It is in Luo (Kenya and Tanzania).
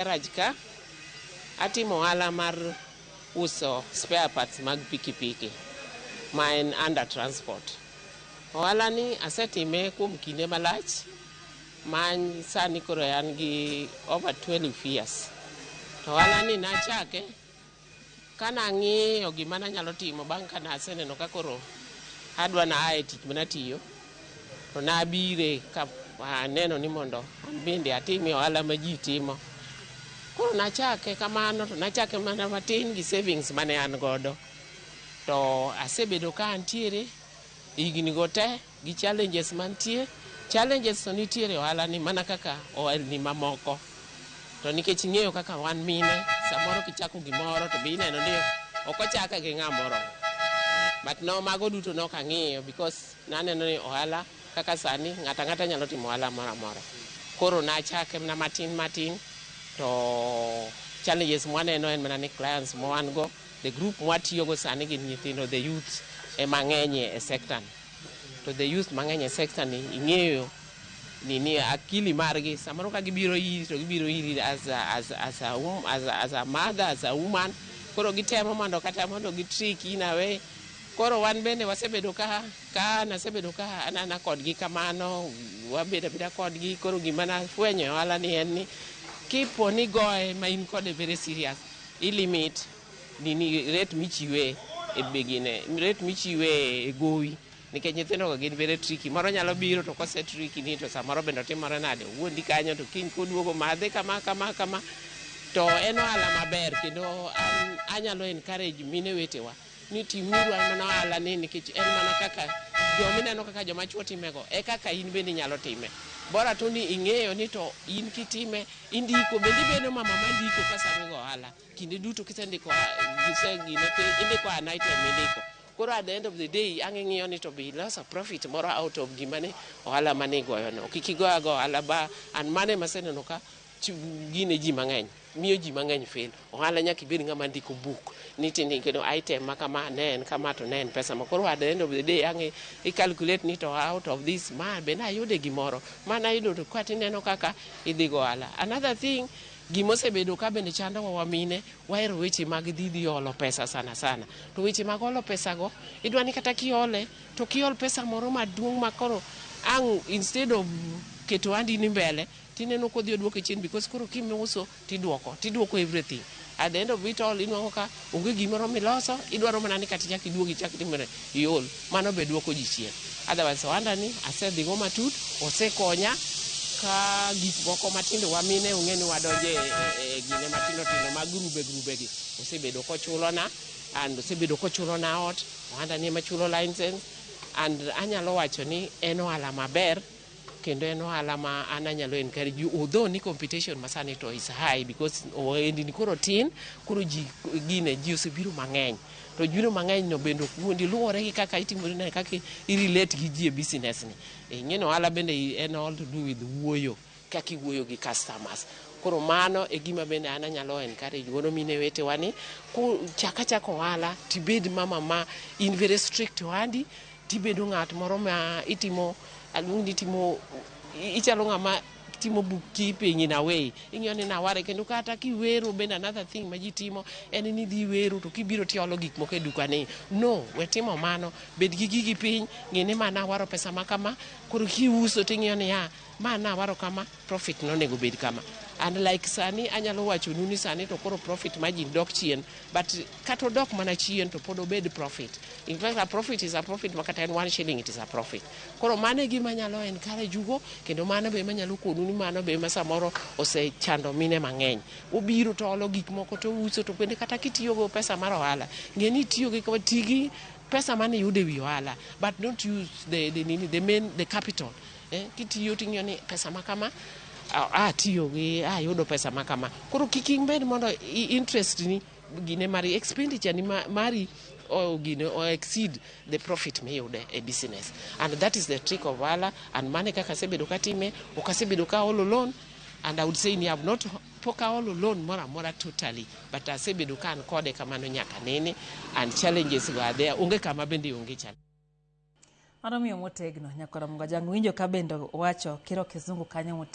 Rajka atimo ohala mar uso spare parts mag pikipiki ma en under transport. Ohala ni asetime kuom kinde malach ma sani koro an gi over 12 years. To ohala ni nachake kana ng'iyo gima nanyalo timo bang' kana aseneno ka koro adwa na ae tich manatiyo, to nabire ka aneno ni mondo bende atime ohala ma ji timo. Koro nachake kamano, to nachake mana matin gi savings mane an godo. To asebedo ka antiere higni go te gi challenges mantie. Challenges to nitiere ohala ni mana kaka ohelni mamoko. To nikech ing'eyo kaka wan mine, samoro kichako gimoro to be ineno ni ok ochake gi ng'amoro. But no, mago duto nok ang'iyo because naneno ni ohala kaka sani ng'ata ng'ata nyalo timo ohala moro amora. Koro nachake na matin to challenges mwaneno en mana ni clients mwan go, the group mwatiyo go sani gin nyithindo, the youth mang'eny e sector. To the youth mang'eny e sector ni ing'eyo ni akili margi samoro ka gibiro iri to gibiro iri as a mother, as a woman. Koro gitemo mondo kata mondo gitrick in a way. Koro wan bende wasebedo ka nasebedo ka anana kodgi kamano, wabedo kodgi. Koro gima nafwenyo ohala ni en ni kipo ni goe ma in kode very serious, ilimit ni rate michiwe e begine, rate michiwe e gowi. Nikech nyithindo go gin very tricky. Moro nyalo biro to kose tricky ni to samoro bende otimore nade, wuondi kanyo to kiny koduogo madhe kama. To en ohala maber kendo anyalo encourage mine wetewa ni timuru mana ohala ni nikech en mana kaka jomineno kaka joma chuo timego e kaka in bende nyalo time. Bora tu ni ing'eyo ni to in kitime, indiko bende bedo mama mandiko ka samigo ohala. Kinde duto kisendiko indiko an item indiko. Koro at the end of the day, ang'ing'iyo ni to be loss of profit moro out of gimane ohala mane goyo no. Kik igoya go ohala ba an mane maseneno ka gine ji mang'eny, miyo ji mang'eny fail. Ohala nyaka ibed ng'ama ndiko book ni tindi kendo item ma kama ne en kama to ne en pesa ma. Koro at the end of the day i calculate ni to out of this ma be nayude gimoro. Ma nayudo to ka tineno kaka idhi go ohala. Another thing, gimosebedo ka bende chando wa mine, wahero weche mag dhi olo pesa sana. To weche mag olo pesa go, idwa ni kata kiole, to kiol pesa moro maduong' ma koro instead of keto andi ni mbele, tineno kodhi oduoko chien because koro kimiuso tidwoko everything. At the end of it all, inwang'o ka onge gimoro miloso, idwaro mana ni kata chak iduogi chak timore iol, mano be duoko ji chien. Otherwise, ohanda ni asedhi go matut, osekonya ka gik moko matindo wa mine ung'e ni wadonje e gine matindo mag grube gi. Osebedo kochulona, and osebedo kochulona ot, ohanda ni machulo license, and anyalo wacho ni en ohala maber, kendo en ohala ma an anyalo encourage you, although ni competition masani to is high because endi ni koro tin, koro ji osebiro mang'eny. To juro mang'eny no bendo wuondi luwore gi kaka itimori na kaka i-relate gi ji e business ni. Ing'eno ohala bende en all to do with wuoyo, kaka iwuoyo gi customers. Koro mano e gima bende an anyalo encourage godo mine wetewa ni chako ohala, tibed mama ma in very strict to andi, tibedo ng'at moro ma ichalo ng'ama timo bookkeeping in a way. Ing'eyo ni naware kendo kata kiwero bende another thing ma ji timo en ni dhi wero to kibiro tiolo gik moko e duka ni. No, we timo mano, bed gi gigi piny, ng'e ni ma nawaro pesa ma kama, koro kiuso ting'iyo ni ma nawaro kama, profit nonego bed kama. And like sani anyalo wacho ni sani to koro profit margin dok chien, but kata odok mana chien to pod obed profit. In fact, a profit is a profit, makata en 1 shilling it is a profit. Koro mano e gima nyalo encourage ugo, kendo mano be manyalo konu ni mano be ma samoro osechando mine mang'eny. Obiro to olo gik moko to uso to bende kata kitiyo go pesa mar ohala, ng'e ni tiyo gi tigi pesa mane yude wi ohala, but don't use the capital. Kitiyo ting'eyo ni pesa ma kama tiyo gi yudo pesa ma kama. Koro kik imbed mondo interest ni gine mari expenditure ni mari exceed the profit miyude e business. And that is the trick of ohala, and mane kaka asebedo katime, okasebedo ka olo loan, and I would say ni have not poka olo loan mora totally, but asebedo kan kode kamano nyaka nene, and challenges go are there, onge kama bende onge challenge. Mano miyo motegno nyakora Mngajang winjo ka bende wacho kiro kizungu kanyo motegno.